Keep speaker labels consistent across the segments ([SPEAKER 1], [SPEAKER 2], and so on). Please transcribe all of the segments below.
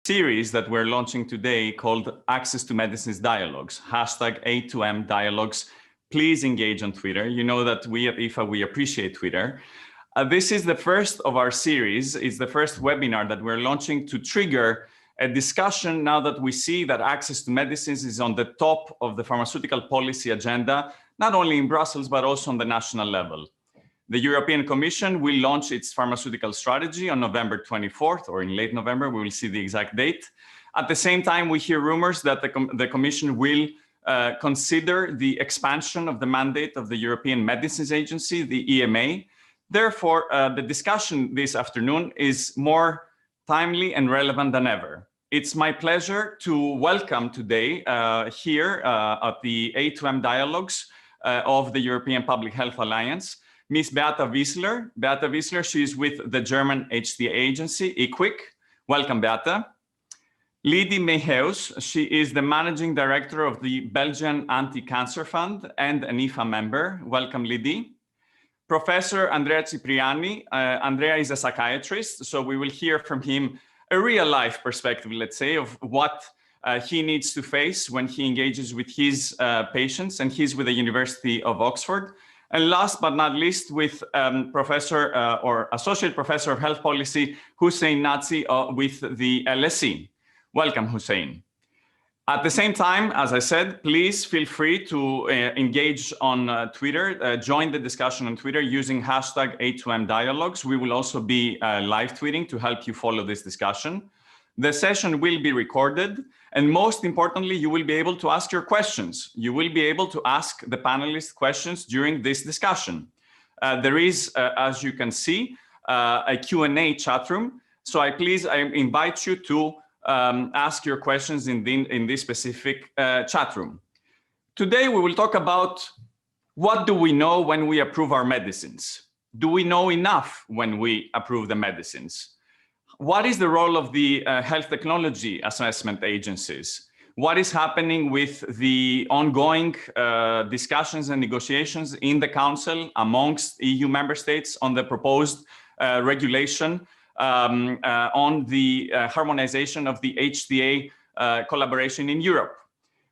[SPEAKER 1] series that we're launching today called Access to Medicines Dialogues, hashtag A2M Dialogues. Please engage on Twitter. You know that we at EPHA, we appreciate Twitter. This is the first of our series. It's the first webinar that we're launching to trigger a discussion now that we see that access to medicines is on the top of the pharmaceutical policy agenda, not only in Brussels, but also on the national level. The European Commission will launch its pharmaceutical strategy on November 24th, or in late November, we will see the exact date. At the same time, we hear rumors that the Commission will consider the expansion of the mandate of the European Medicines Agency, the EMA. Therefore, the discussion this afternoon is more timely and relevant than ever. It's my pleasure to welcome today here at the A2M Dialogues of the European Public Health Alliance, Ms. Beata Wiesler. Beata Wiesler, she is with the German HTA agency, EQUIC. Welcome, Beata. Lydie Meheus, she is the Managing Director of the Belgian AntiCancer Fund and an EPHA member. Welcome, Lydie. Professor Andrea Cipriani. Andrea is a psychiatrist, so we will hear from him a real-life perspective, let's say, of what he needs to face when he engages with his patients, and he's with the University of Oxford. And last but not least, with Professor or Associate Professor of Health Policy, Hussein Nazi with the LSE. Welcome, Hussein. At the same time, as I said, please feel free to engage on Twitter, join the discussion on Twitter using hashtag A2M Dialogues. We will also be live tweeting to help you follow this discussion. The session will be recorded, and most importantly, you will be able to ask your questions. You will be able to ask the panelists questions during this discussion. There is, as you can see, a Q&A chat room. So I invite you to ask your questions in this specific chat room. Today, we will talk about what do we know when we approve our medicines? Do we know enough when we approve the medicines? What is the role of the health technology assessment agencies? What is happening with the ongoing discussions and negotiations in the Council amongst EU member states on the proposed regulation on the harmonization of the HTA collaboration in Europe?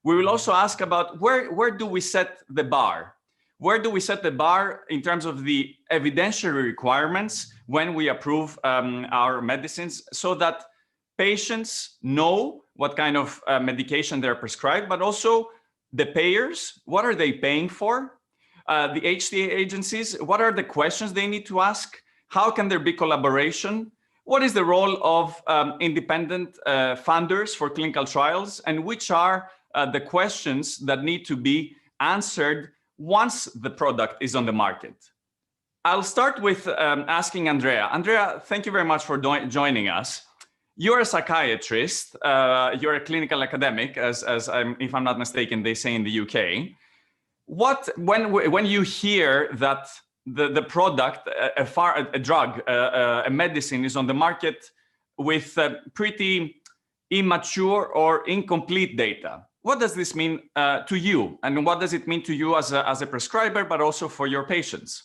[SPEAKER 1] We will also ask about where do we set the bar? Where do we set the bar in terms of the evidentiary requirements when we approve our medicines, so that patients know what kind of medication they're prescribed, but also the payers, what are they paying for? The HTA agencies, what are the questions they need to ask? How can there be collaboration? What is the role of independent funders for clinical trials? And which are the questions that need to be answered once the product is on the market? I'll start with asking Andrea. Andrea, thank you very much for joining us. You're a psychiatrist, you're a clinical academic, if I'm not mistaken, they say in the UK. When you hear that the product, a drug, a medicine is on the market with pretty immature or incomplete data, what does this mean to you? And what does it mean to you as a prescriber, but also for your patients?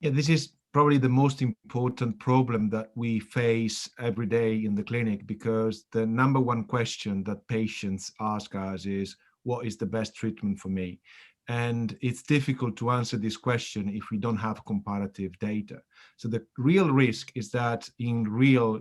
[SPEAKER 2] Yeah, this is probably the most important problem that we face every day in the clinic, because the number one question that patients ask us is, what is the best treatment for me? And it's difficult to answer this question if we don't have comparative data. So the real risk is that in real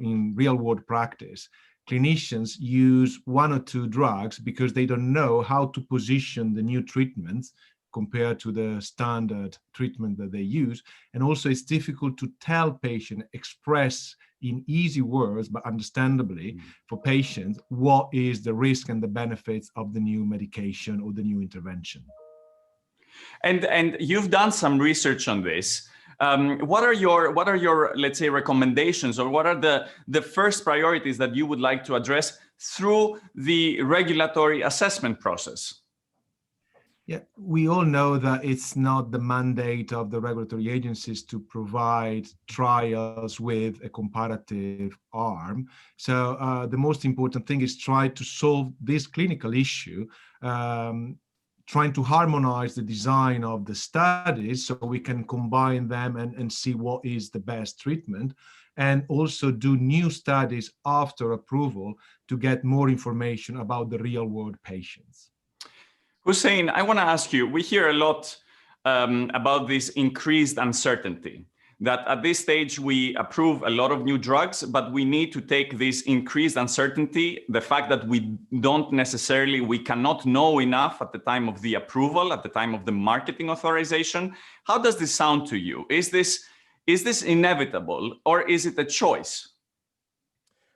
[SPEAKER 2] world practice, clinicians use one or two drugs because they don't know how to position the new treatments compared to the standard treatment that they use. And also it's difficult to tell patients, express in easy words, but understandably for patients, what is the risk and the benefits of the new medication or the new intervention.
[SPEAKER 1] And you've done some research on this. What are your, let's say, recommendations, or what are the first priorities that you would like to address through the regulatory assessment process?
[SPEAKER 2] Yeah, we all know that it's not the mandate of the regulatory agencies to provide trials with a comparative arm. So the most important thing is try to solve this clinical issue, trying to harmonize the design of the studies so we can combine them and see what is the best treatment. and also do new studies after approval to get more information about the real world patients.
[SPEAKER 1] Hussein, I want to ask you, we hear a lot about this increased uncertainty, that at this stage we approve a lot of new drugs, but we need to take this increased uncertainty, the fact that we cannot know enough at the time of the approval, at the time of the marketing authorization. How does this sound to you? Is this inevitable, or is it a choice?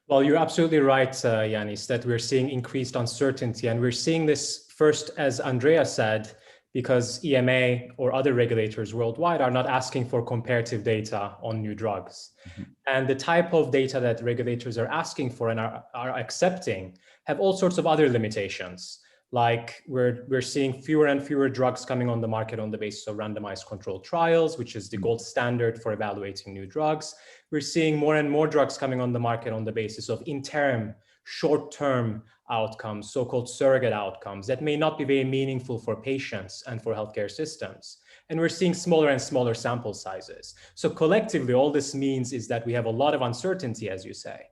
[SPEAKER 3] Well, you're absolutely right, Yanis, that we're seeing increased uncertainty, and we're seeing this first, as Andrea said, because EMA or other regulators worldwide are not asking for comparative data on new drugs. Mm-hmm. And the type of data that regulators are asking for and are accepting have all sorts of other limitations. Like we're seeing fewer and fewer drugs coming on the market on the basis of randomized controlled trials, which is the gold standard for evaluating new drugs. We're seeing more and more drugs coming on the market on the basis of interim, short-term outcomes, so-called surrogate outcomes that may not be very meaningful for patients and for healthcare systems. And we're seeing smaller and smaller sample sizes. So collectively, all this means is that we have a lot of uncertainty, as you say.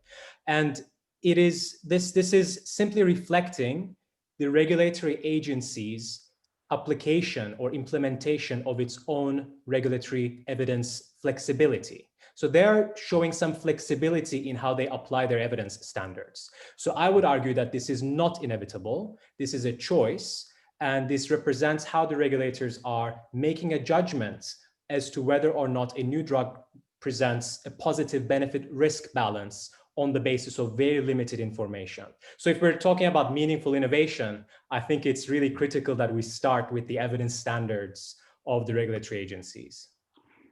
[SPEAKER 3] And this is simply reflecting the regulatory agency's application or implementation of its own regulatory evidence flexibility. So they're showing some flexibility in how they apply their evidence standards. So I would argue that this is not inevitable. This is a choice. And this represents how the regulators are making a judgment as to whether or not a new drug presents a positive benefit risk balance on the basis of very limited information. So if we're talking about meaningful innovation, I think it's really critical that we start with the evidence standards of the regulatory agencies.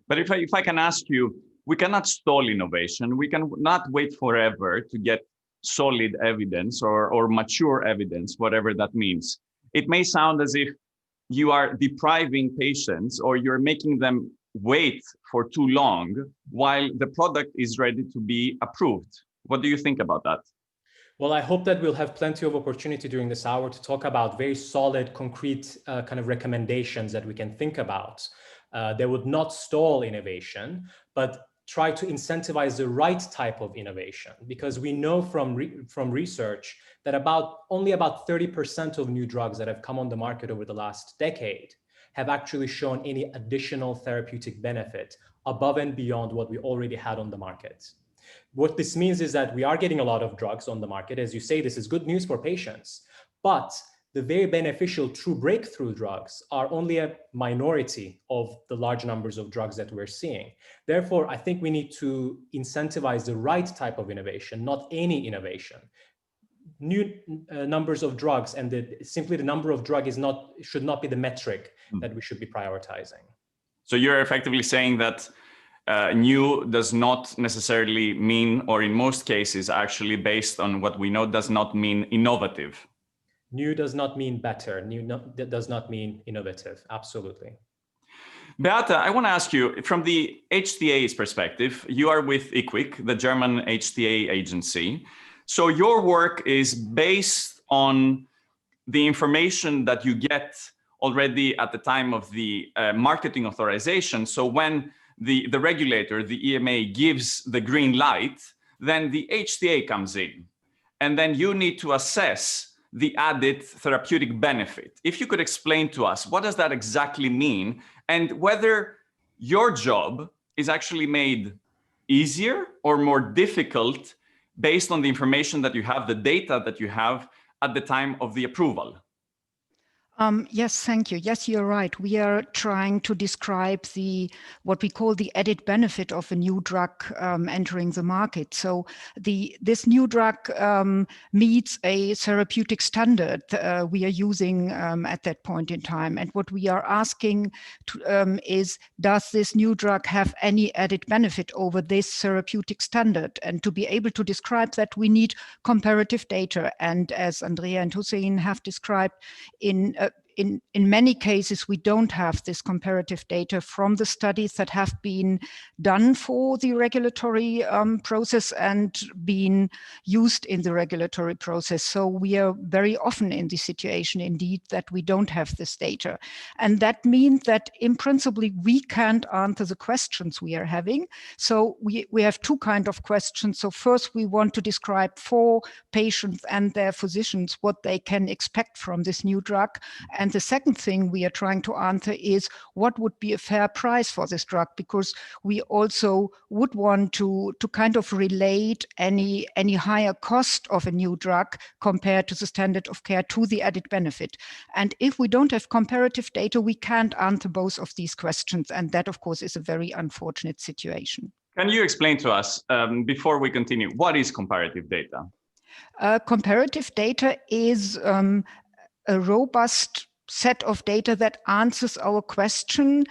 [SPEAKER 1] But if I can ask you, we cannot stall innovation. We cannot wait forever to get solid evidence or mature evidence, whatever that means. It may sound as if you are depriving patients or you're making them wait for too long while the product is ready to be approved. What do you think about that?
[SPEAKER 3] Well, I hope that we'll have plenty of opportunity during this hour to talk about very solid, concrete kind of recommendations that we can think about. They would not stall innovation, but try to incentivize the right type of innovation, because we know from research that only about 30% of new drugs that have come on the market over the last decade have actually shown any additional therapeutic benefit above and beyond what we already had on the market. What this means is that we are getting a lot of drugs on the market. As you say, this is good news for patients, but the very beneficial true breakthrough drugs are only a minority of the large numbers of drugs that we're seeing. Therefore, I think we need to incentivize the right type of innovation, not any innovation. New numbers of drugs and simply the number of drugs should not be the metric that we should be prioritizing.
[SPEAKER 1] So you're effectively saying that new does not necessarily mean, or in most cases, actually based on what we know, does not mean innovative.
[SPEAKER 3] New does not mean better. Does not mean innovative. Absolutely.
[SPEAKER 1] Beata, I want to ask you, from the HTA's perspective, you are with IQWiC, the German HTA agency. So your work is based on the information that you get already at the time of the marketing authorization. So when the regulator, the EMA, gives the green light, then the HTA comes in. And then you need to assess the added therapeutic benefit. If you could explain to us, what does that exactly mean? And whether your job is actually made easier or more difficult based on the information that you have, the data that you have at the time of the approval.
[SPEAKER 4] Yes, thank you. Yes, you're right. We are trying to describe what we call the added benefit of a new drug entering the market. So this new drug meets a therapeutic standard we are using at that point in time. And what we are asking is, does this new drug have any added benefit over this therapeutic standard? And to be able to describe that, we need comparative data. And as Andrea and Hussein have described, in many cases, we don't have this comparative data from the studies that have been done for the regulatory process and been used in the regulatory process. So we are very often in the situation, indeed, that we don't have this data. And that means that in principle, we can't answer the questions we are having. So we have two kinds of questions. So first, we want to describe for patients and their physicians what they can expect from this new drug. And the second thing we are trying to answer is what would be a fair price for this drug, because we also would want to kind of relate any higher cost of a new drug compared to the standard of care to the added benefit. And if we don't have comparative data, we can't answer both of these questions. And that, of course, is a very unfortunate situation.
[SPEAKER 1] Can you explain to us, before we continue, what is comparative data?
[SPEAKER 4] Comparative data is a robust set of data that answers our question.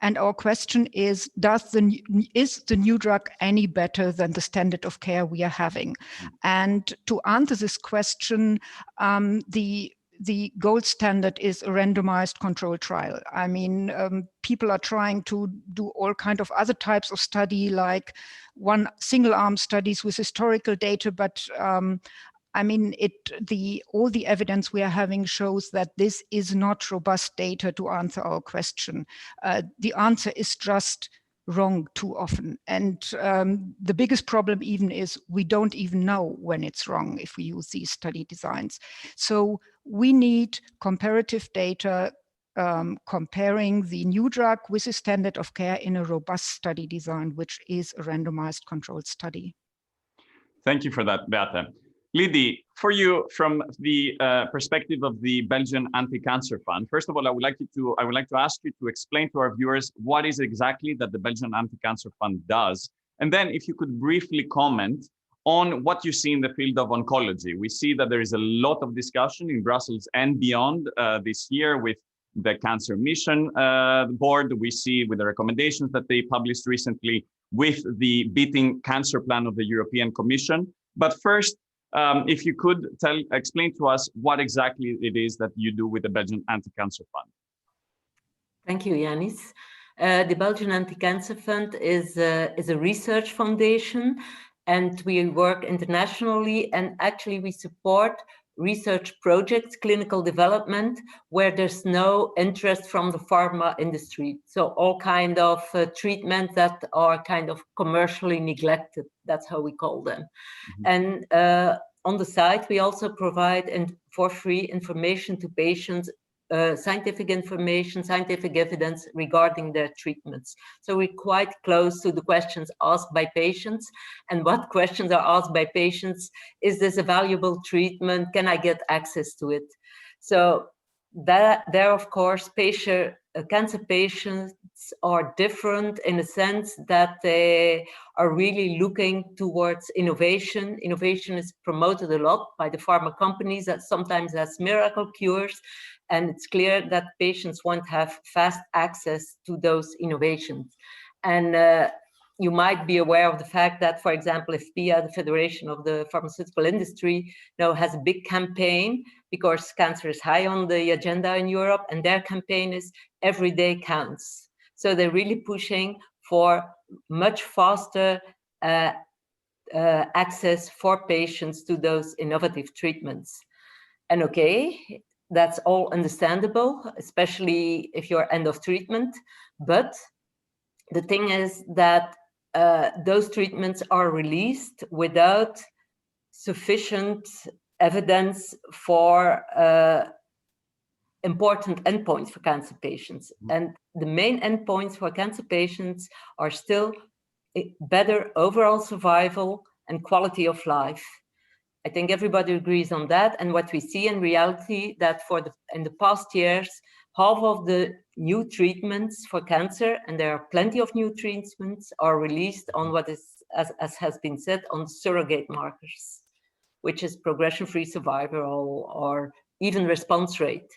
[SPEAKER 4] And our question is the new drug any better than the standard of care we are having? And to answer this question, the gold standard is a randomized controlled trial. I mean, people are trying to do all kinds of other types of study, like one single arm studies with historical data, but I mean, all the evidence we are having shows that this is not robust data to answer our question. The answer is just wrong too often. And the biggest problem even is we don't even know when it's wrong if we use these study designs. So we need comparative data comparing the new drug with the standard of care in a robust study design, which is a randomized controlled study.
[SPEAKER 1] Thank you for that, Beate. Lydie, for you, from the perspective of the Belgian Anti-Cancer Fund, first of all, I would like to ask you to explain to our viewers what is exactly that the Belgian Anti-Cancer Fund does, and then if you could briefly comment on what you see in the field of oncology. We see that there is a lot of discussion in Brussels and beyond this year with the Cancer Mission Board. We see with the recommendations that they published recently with the Beating Cancer Plan of the European Commission. But first, if you could explain to us what exactly it is that you do with the Belgian Anti-Cancer Fund.
[SPEAKER 5] Thank you, Yanis. The Belgian Anti-Cancer Fund is a research foundation, and we work internationally, and actually we support research projects, clinical development, where there's no interest from the pharma industry. So all kind of treatments that are kind of commercially neglected, that's how we call them. Mm-hmm. And on the side, we also provide for free information to patients, scientific information, scientific evidence regarding their treatments. So we're quite close to the questions asked by patients. And what questions are asked by patients? Is this a valuable treatment? Can I get access to it? So there, of course, cancer patients are different in the sense that they are really looking towards innovation. Innovation is promoted a lot by the pharma companies that sometimes has miracle cures. And it's clear that patients want to have fast access to those innovations. And you might be aware of the fact that, for example, EPHA, the Federation of the Pharmaceutical Industry, now has a big campaign because cancer is high on the agenda in Europe, and their campaign is Every Day Counts. So they're really pushing for much faster access for patients to those innovative treatments. And okay, that's all understandable, especially if you're end of treatment. But the thing is that those treatments are released without sufficient evidence for important endpoints for cancer patients. And the main endpoints for cancer patients are still better overall survival and quality of life. I think everybody agrees on that. And what we see in reality, that in the past years, half of the new treatments for cancer, and there are plenty of new treatments, are released on what is, as has been said, on surrogate markers, which is progression-free survival or even response rate.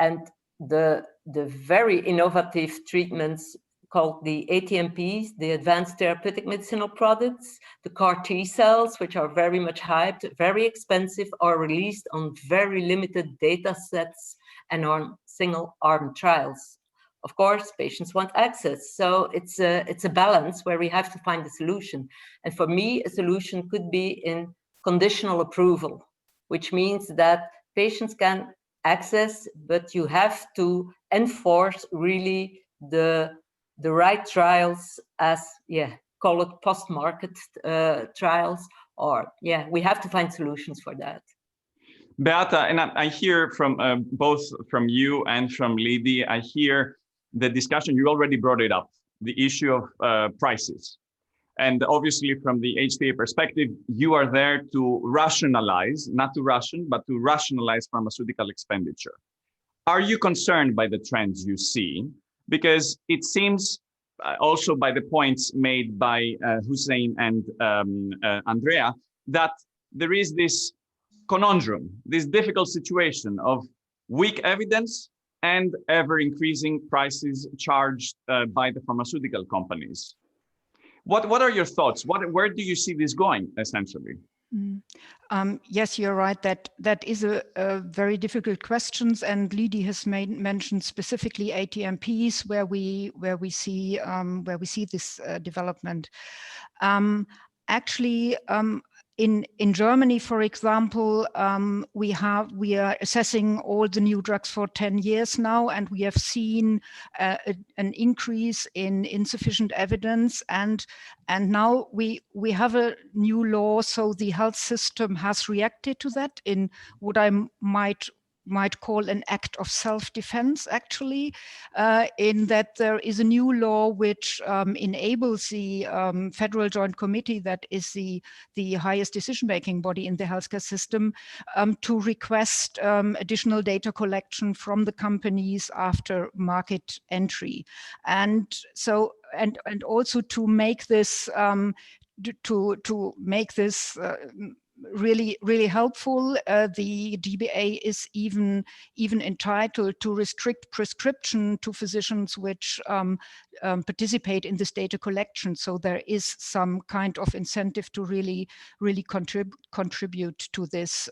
[SPEAKER 5] And the very innovative treatments called the ATMPs, the advanced therapeutic medicinal products, the CAR T cells, which are very much hyped, very expensive, are released on very limited data sets and on single-arm trials. Of course, patients want access, so it's a balance where we have to find a solution. And for me, a solution could be in conditional approval, which means that patients can access, but you have to enforce really the right trials, as call it post-market trials, or we have to find solutions for that.
[SPEAKER 1] Beata, and I hear from both from you and from Lydie, I hear the discussion, you already brought it up, the issue of prices. And obviously from the HTA perspective, you are there to rationalize, not to ration, but to rationalize pharmaceutical expenditure. Are you concerned by the trends you see? Because it seems also by the points made by Hussein and Andrea, that there is this conundrum, this difficult situation of weak evidence and ever increasing prices charged by the pharmaceutical companies. What are your thoughts? Where do you see this going, essentially?
[SPEAKER 4] Yes, you're right. That is a very difficult question, and Lydie has mentioned specifically ATMPs, where we see this development. Actually, in Germany, for example, we are assessing all the new drugs for 10 years now, and we have seen an increase in insufficient evidence, and now we have a new law, so the health system has reacted to that in what I might call an act of self-defense, actually, in that there is a new law which enables the Federal Joint Committee, that is the highest decision-making body in the healthcare system, to request additional data collection from the companies after market entry. And so, and also to make this really helpful. The DBA is even entitled to restrict prescription to physicians which participate in this data collection. So there is some kind of incentive to really contribute to this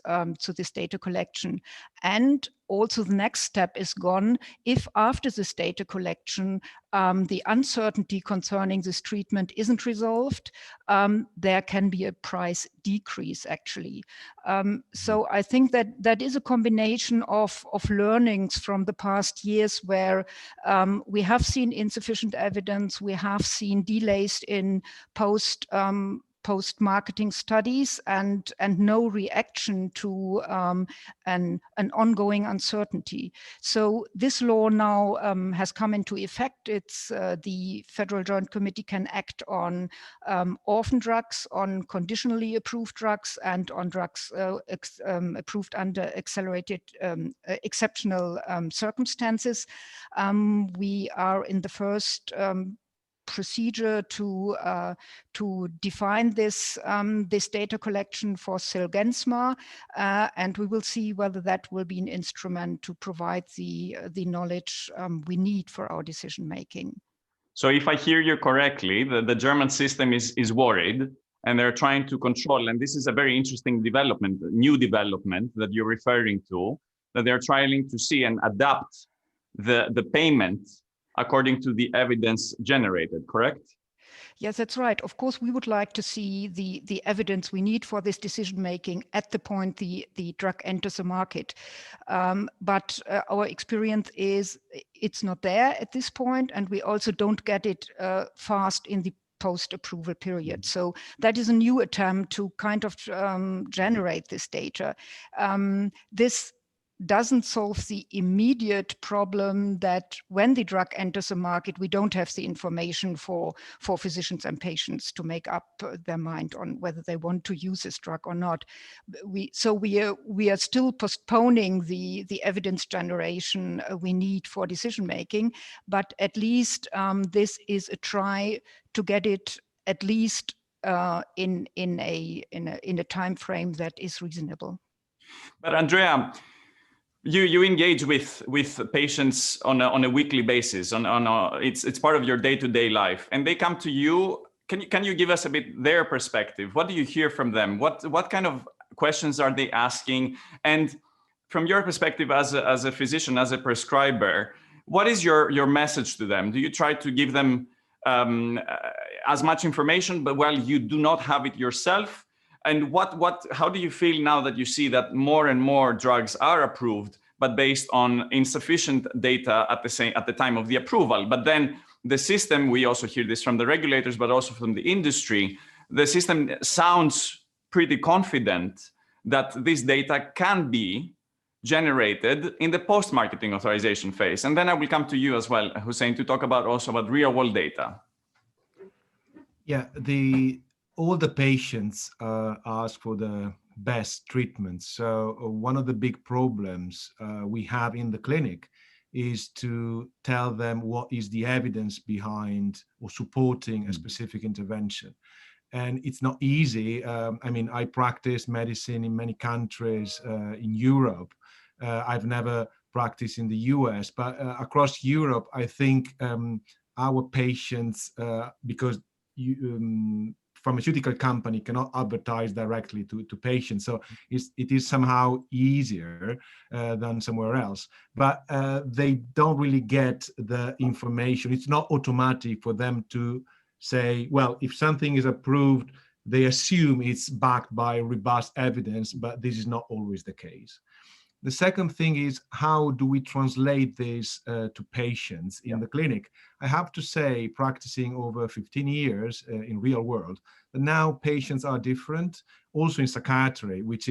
[SPEAKER 4] data collection. And also the next step is gone if after this data collection the uncertainty concerning this treatment isn't resolved, there can be a price decrease, actually. So I think that is a combination of learnings from the past years, where we have seen insufficient evidence, we have seen delays in post-marketing studies, and no reaction to an ongoing uncertainty. So this law now has come into effect. It's the Federal Joint Committee can act on orphan drugs, on conditionally approved drugs, and on drugs approved under accelerated exceptional circumstances. We are in the first procedure to define this data collection for Zilgensma, and we will see whether that will be an instrument to provide the knowledge we need for our decision making.
[SPEAKER 1] So if I hear you correctly, the German system is worried, and they're trying to control, and this is a very interesting development, new development that you're referring to, that they're trying to see and adapt the payment according to the evidence generated, correct?
[SPEAKER 4] Yes, that's right. Of course, we would like to see the evidence we need for this decision-making at the point the drug enters the market. But our experience is it's not there at this point, and we also don't get it fast in the post-approval period. So that is a new attempt to kind of generate this data. This doesn't solve the immediate problem that when the drug enters the market, we don't have the information for physicians and patients to make up their mind on whether they want to use this drug or not. We are still postponing the evidence generation we need for decision making, but at least this is a try to get it at least in a time frame that is reasonable.
[SPEAKER 1] But Andrea, you engage with patients on a weekly basis. It's part of your day-to-day life, and they come to you. Can you give us a bit their perspective? What do you hear from them? What kind of questions are they asking? And from your perspective as a physician, as a prescriber, what is your message to them? Do you try to give them as much information, but while you do not have it yourself? And how do you feel now that you see that more and more drugs are approved, but based on insufficient data at the time of the approval? But then the system, we also hear this from the regulators, but also from the industry, the system sounds pretty confident that this data can be generated in the post-marketing authorization phase. And then I will come to you as well, Hussein, to talk about real-world data.
[SPEAKER 2] Yeah, all the patients ask for the best treatment. So one of the big problems we have in the clinic is to tell them what is the evidence behind or supporting a specific intervention. And it's not easy. I mean, I practice medicine in many countries in Europe. I've never practiced in the US, but across Europe, I think our patients, because pharmaceutical company cannot advertise directly to patients, so it is somehow easier than somewhere else. But they don't really get the information. It's not automatic for them to say, well, if something is approved, they assume it's backed by robust evidence, but this is not always the case. The second thing is, how do we translate this to patients in the clinic? I have to say, practicing over 15 years in real world, that now patients are different, also in psychiatry, which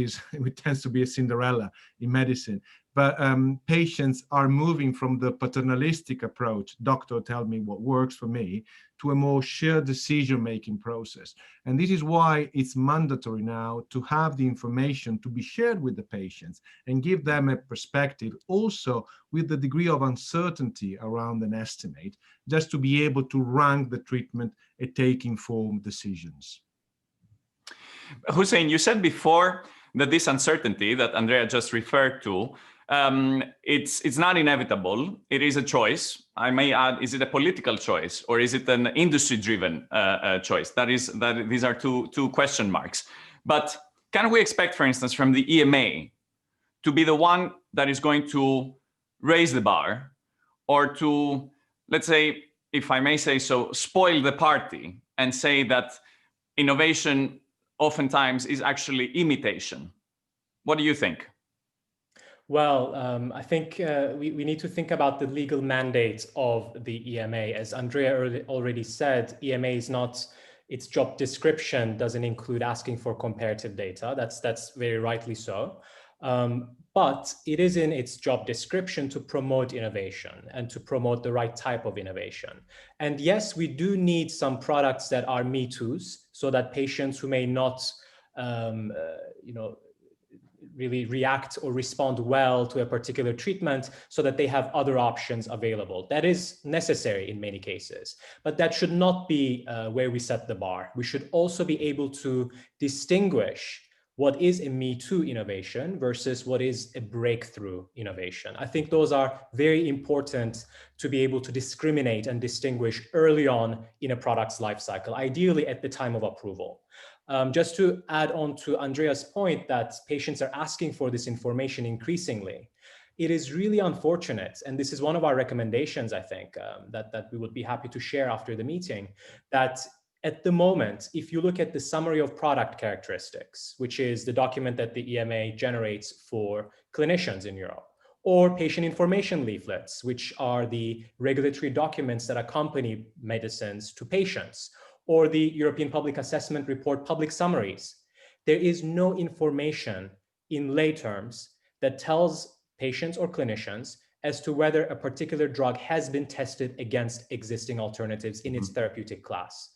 [SPEAKER 2] tends to be a Cinderella in medicine. But patients are moving from the paternalistic approach, doctor tell me what works for me, to a more shared decision-making process. And this is why it's mandatory now to have the information to be shared with the patients and give them a perspective, also with the degree of uncertainty around an estimate, just to be able to rank the treatment and take informed decisions.
[SPEAKER 1] Hussein, you said before that this uncertainty that Andrea just referred to, it's not inevitable. It is a choice. I may add, is it a political choice or is it an industry-driven choice? These are two question marks. But can we expect, for instance, from the EMA to be the one that is going to raise the bar, or to, let's say, if I may say so, spoil the party and say that innovation oftentimes is actually imitation? What do you think?
[SPEAKER 3] Well, I think we need to think about the legal mandate of the EMA. As Andrea already said, EMA is not, its job description doesn't include asking for comparative data. That's very rightly so. But it is in its job description to promote innovation and to promote the right type of innovation. And yes, we do need some products that are Me Too's, so that patients who may not, really react or respond well to a particular treatment, so that they have other options available. That is necessary in many cases, but that should not be where we set the bar. We should also be able to distinguish what is a Me Too innovation versus what is a breakthrough innovation. I think those are very important to be able to discriminate and distinguish early on in a product's life cycle, ideally at the time of approval. Just to add on to Andrea's point that patients are asking for this information increasingly, it is really unfortunate, and this is one of our recommendations, I think, that we would be happy to share after the meeting, that at the moment, if you look at the summary of product characteristics, which is the document that the EMA generates for clinicians in Europe, or patient information leaflets, which are the regulatory documents that accompany medicines to patients, or the European Public Assessment Report public summaries, there is no information in lay terms that tells patients or clinicians as to whether a particular drug has been tested against existing alternatives in its therapeutic class.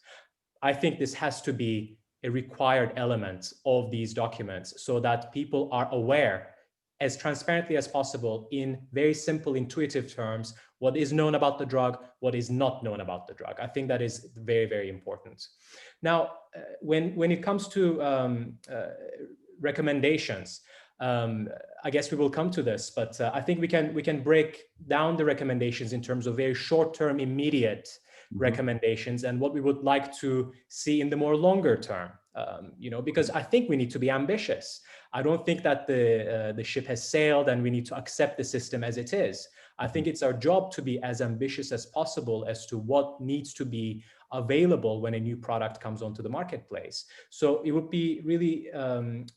[SPEAKER 3] I think this has to be a required element of these documents so that people are aware as transparently as possible in very simple, intuitive terms, what is known about the drug, what is not known about the drug. I think that is very, very important. Now, when it comes to recommendations, I guess we will come to this, but I think we can break down the recommendations in terms of very short-term, immediate recommendations and what we would like to see in the more longer term. because I think we need to be ambitious. I don't think that the ship has sailed and we need to accept the system as it is. I think it's our job to be as ambitious as possible as to what needs to be available when a new product comes onto the marketplace. So it would be really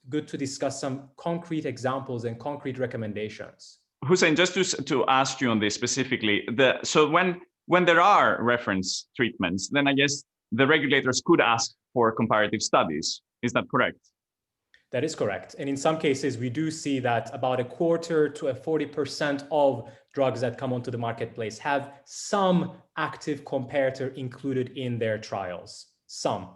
[SPEAKER 3] good to discuss some concrete examples and concrete recommendations.
[SPEAKER 1] Hussein, just to ask you on this specifically, so when there are reference treatments, then I guess the regulators could ask for comparative studies. Is that correct?
[SPEAKER 3] That is correct. And in some cases, we do see that about 1/4 to 40% of drugs that come onto the marketplace have some active comparator included in their trials. Some.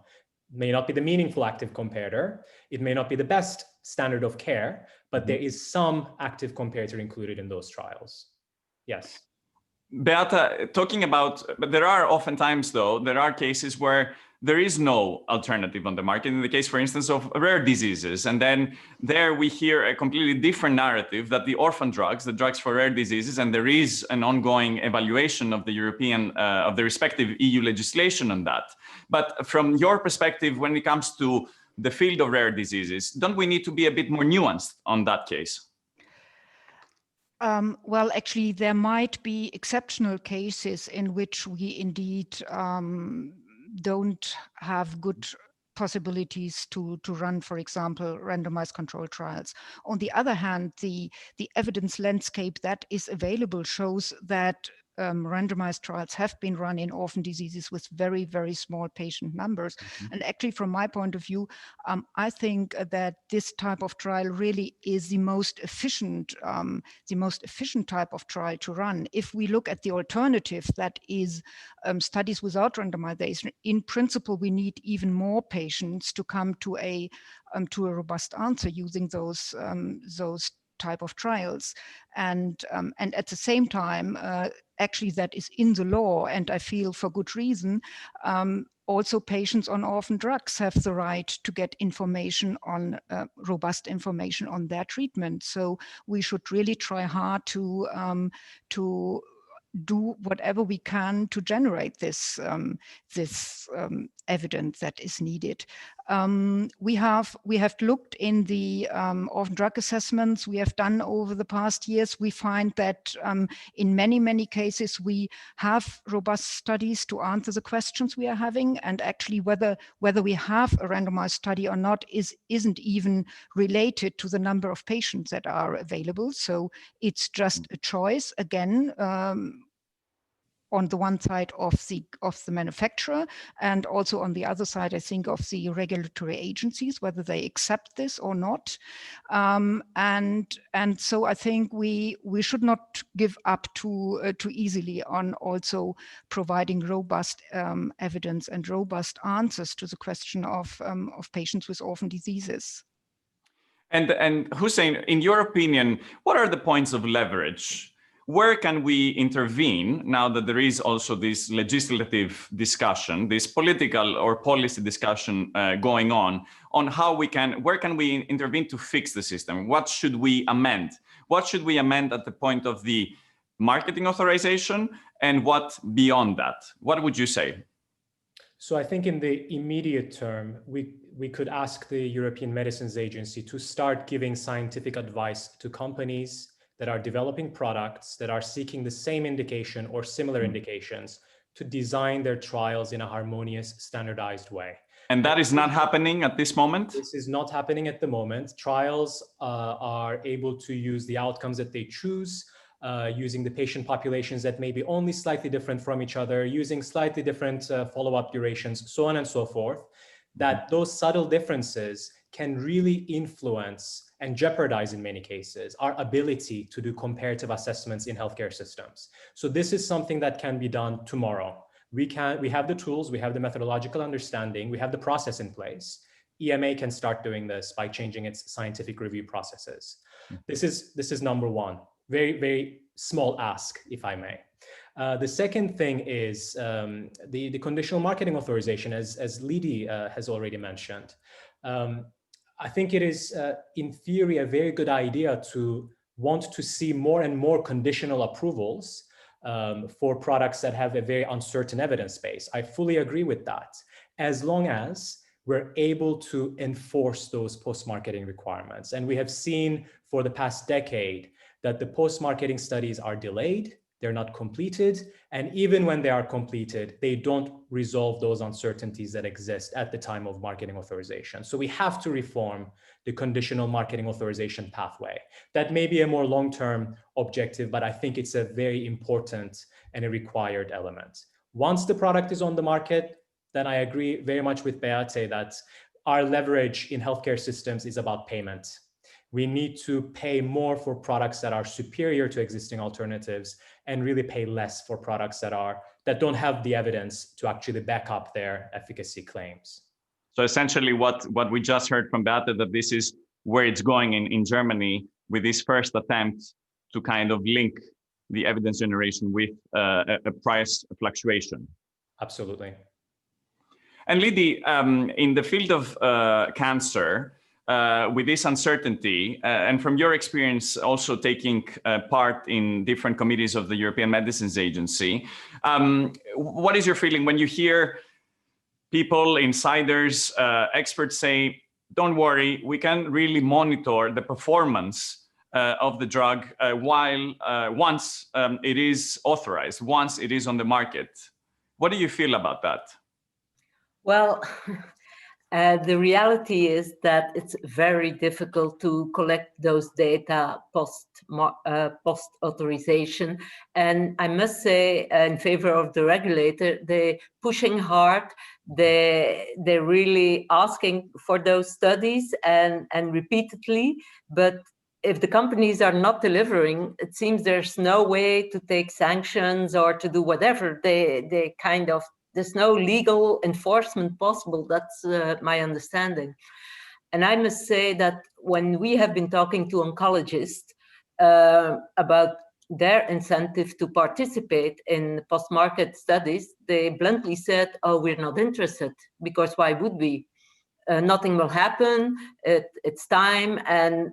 [SPEAKER 3] May not be the meaningful active comparator. It may not be the best standard of care, but there is some active comparator included in those trials. Yes.
[SPEAKER 1] Beata, talking about, but there are oftentimes, though, there are cases where there is no alternative on the market. In the case, for instance, of rare diseases. And then there we hear a completely different narrative that the orphan drugs, the drugs for rare diseases, and there is an ongoing evaluation of the European, of the respective EU legislation on that. But from your perspective, when it comes to the field of rare diseases, don't we need to be a bit more nuanced on that case?
[SPEAKER 4] Well, actually, there might be exceptional cases in which we indeed don't have good possibilities to run, for example, randomized control trials. On the other hand, the evidence landscape that is available shows that randomized trials have been run in orphan diseases with very, very small patient numbers. And actually, from my point of view, I think that this type of trial really is the most efficient type of trial to run. If we look at the alternative, that is studies without randomization, in principle, we need even more patients to come to a robust answer using those type of trials, and at the same time, actually that is in the law, and I feel for good reason. Also, patients on orphan drugs have the right to get information on robust information on their treatment. So we should really try hard to do whatever we can to generate this evidence that is needed. We have looked in the orphan drug assessments we have done over the past years. We find that in many cases we have robust studies to answer the questions we are having, and actually whether we have a randomized study or not isn't even related to the number of patients that are available. So it's just a choice again. On the one side of the manufacturer, and also on the other side, I think, of the regulatory agencies, whether they accept this or not. And so I think we should not give up too easily on also providing robust evidence and robust answers to the question of patients with orphan diseases.
[SPEAKER 1] And Hussein, in your opinion, what are the points of leverage? Where can we intervene now that there is also this legislative discussion, this political or policy discussion going on how where can we intervene to fix the system? What should we amend? What should we amend at the point of the marketing authorization, and what beyond that? What would you say?
[SPEAKER 3] So I think in the immediate term, we could ask the European Medicines Agency to start giving scientific advice to companies that are developing products that are seeking the same indication or similar indications to design their trials in a harmonious, standardized way.
[SPEAKER 1] And that is not happening at this moment?
[SPEAKER 3] This is not happening at the moment. Trials are able to use the outcomes that they choose, using the patient populations that may be only slightly different from each other, using slightly different follow-up durations, so on and so forth, that those subtle differences can really influence and jeopardize, in many cases, our ability to do comparative assessments in healthcare systems. So this is something that can be done tomorrow. We have the tools, we have the methodological understanding, we have the process in place. EMA can start doing this by changing its scientific review processes. This is number one. Very, very small ask, if I may. The second thing is the conditional marketing authorization, as Lidi has already mentioned. I think it is, in theory, a very good idea to want to see more and more conditional approvals for products that have a very uncertain evidence base. I fully agree with that, as long as we're able to enforce those post-marketing requirements. And we have seen for the past decade that the post-marketing studies are delayed, they're not completed, and even when they are completed, they don't resolve those uncertainties that exist at the time of marketing authorization. So we have to reform the conditional marketing authorization pathway. That may be a more long-term objective, but I think it's a very important and a required element. Once the product is on the market, then I agree very much with Beate that our leverage in healthcare systems is about payment. We need to pay more for products that are superior to existing alternatives and really pay less for products that don't have the evidence to actually back up their efficacy claims.
[SPEAKER 1] So essentially what we just heard from Beate, that this is where it's going in Germany with this first attempt to kind of link the evidence generation with a price fluctuation.
[SPEAKER 3] Absolutely.
[SPEAKER 1] And Lydie, in the field of cancer, with this uncertainty, and from your experience also taking part in different committees of the European Medicines Agency, what is your feeling when you hear people, insiders, experts say, don't worry, we can really monitor the performance of the drug once it is authorized, once it is on the market? What do you feel about that? Well,
[SPEAKER 5] the reality is that it's very difficult to collect those data post-authorization. And I must say, in favor of the regulator, they're pushing hard. They're really asking for those studies and repeatedly. But if the companies are not delivering, it seems there's no way to take sanctions or to do whatever. They kind of, there's no legal enforcement possible. That's my understanding. And I must say that when we have been talking to oncologists about their incentive to participate in post-market studies, they bluntly said, oh, we're not interested, because why would we? Nothing will happen, it's time, and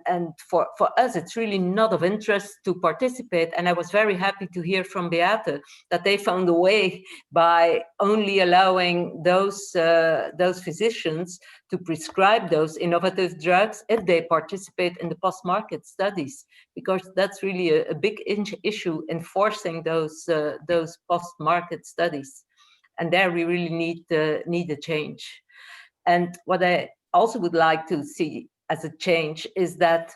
[SPEAKER 5] for us it's really not of interest to participate. And I was very happy to hear from Beate that they found a way by only allowing those physicians to prescribe those innovative drugs if they participate in the post-market studies, because that's really a big issue, enforcing those post-market studies. And there we really need a change. And what I also would like to see as a change is that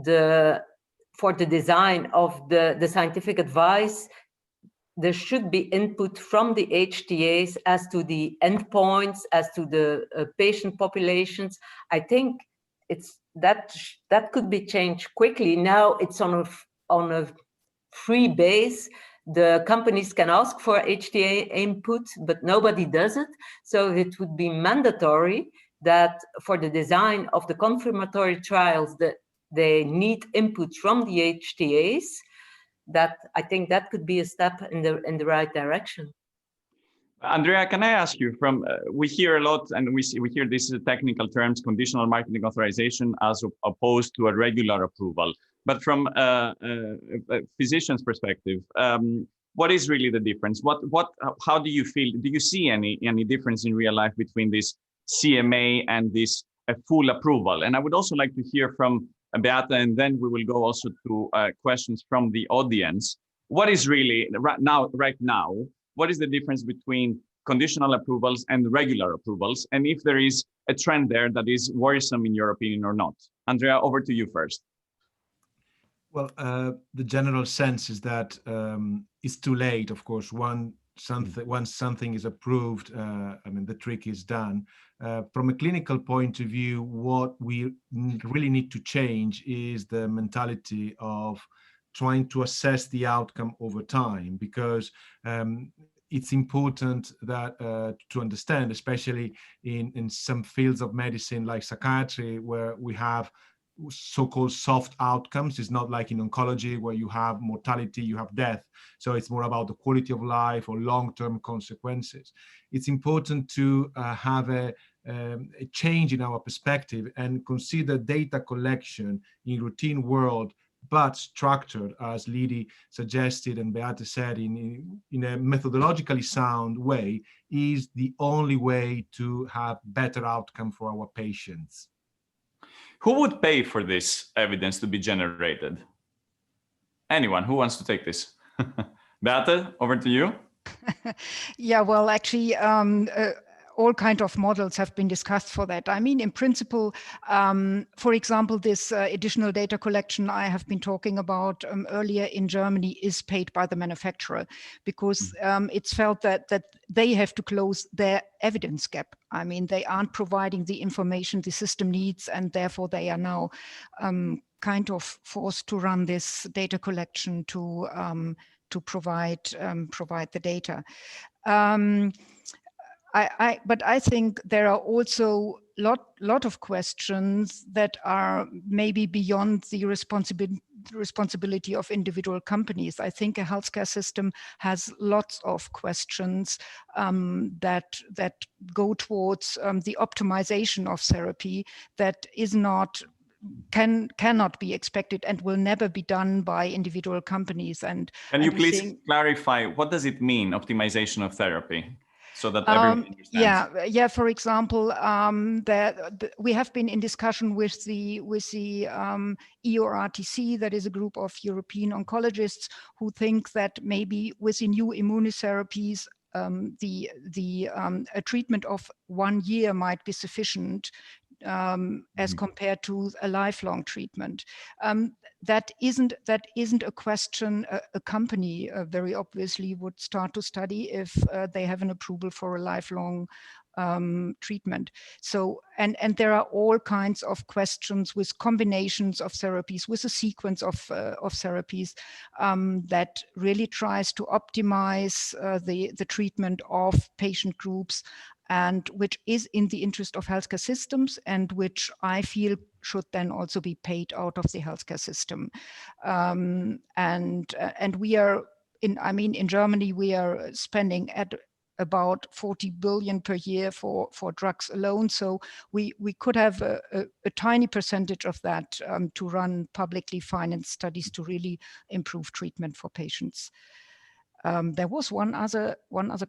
[SPEAKER 5] for the design of the scientific advice, there should be input from the HTAs as to the endpoints, as to the patient populations. I think that could be changed quickly. Now it's on a free base. The companies can ask for HTA input, but nobody does it. So it would be mandatory that for the design of the confirmatory trials, that they need input from the HTAs. That I think that could be a step in the right direction.
[SPEAKER 1] Andrea, can I ask you, we hear a lot, and we hear these technical terms, conditional marketing authorization as opposed to a regular approval. But from a physician's perspective, what is really the difference? How do you feel? Do you see any difference in real life between this CMA and this full approval? And I would also like to hear from Beate, and then we will go also to questions from the audience. What is really right now? What is the difference between conditional approvals and regular approvals? And if there is a trend there that is worrisome in your opinion or not? Andrea, over to you first.
[SPEAKER 2] Well, the general sense is that it's too late. Of course, once something is approved, I mean, the trick is done. From a clinical point of view, what we really need to change is the mentality of trying to assess the outcome over time, because it's important that to understand, especially in some fields of medicine like psychiatry, where we have so-called soft outcomes. It's not like in oncology where you have mortality, you have death. So it's more about the quality of life or long-term consequences. It's important to have a change in our perspective and consider data collection in routine world but structured, as Lydie suggested and Beate said, in a methodologically sound way, is the only way to have better outcome for our patients.
[SPEAKER 1] Who would pay for this evidence to be generated? Anyone who wants to take this? Beate, over to you.
[SPEAKER 4] Yeah, well, actually, all kinds of models have been discussed for that. I mean, in principle, for example, this additional data collection I have been talking about earlier in Germany is paid by the manufacturer, because it's felt that they have to close their evidence gap. I mean, they aren't providing the information the system needs, and therefore they are now kind of forced to run this data collection to provide the data. But I think there are also lot of questions that are maybe beyond the responsibility of individual companies. I think a healthcare system has lots of questions that go towards the optimization of therapy that is not cannot be expected and will never be done by individual companies. And
[SPEAKER 1] can you please clarify, what does it mean, optimization of therapy, so that everyone understands?
[SPEAKER 4] Yeah. For example, we have been in discussion with the EORTC, that is a group of European oncologists who think that maybe with the new immunotherapies, a treatment of 1 year might be sufficient as compared to a lifelong treatment. That isn't a question a company very obviously would start to study if they have an approval for a lifelong treatment. So, and there are all kinds of questions with combinations of therapies, with a sequence of therapies that really tries to optimize the treatment of patient groups, and which is in the interest of healthcare systems, and which I feel should then also be paid out of the healthcare system. And we are in Germany, we are spending at about 40 billion per year for drugs alone. So we could have a tiny percentage of that to run publicly financed studies to really improve treatment for patients. There was one other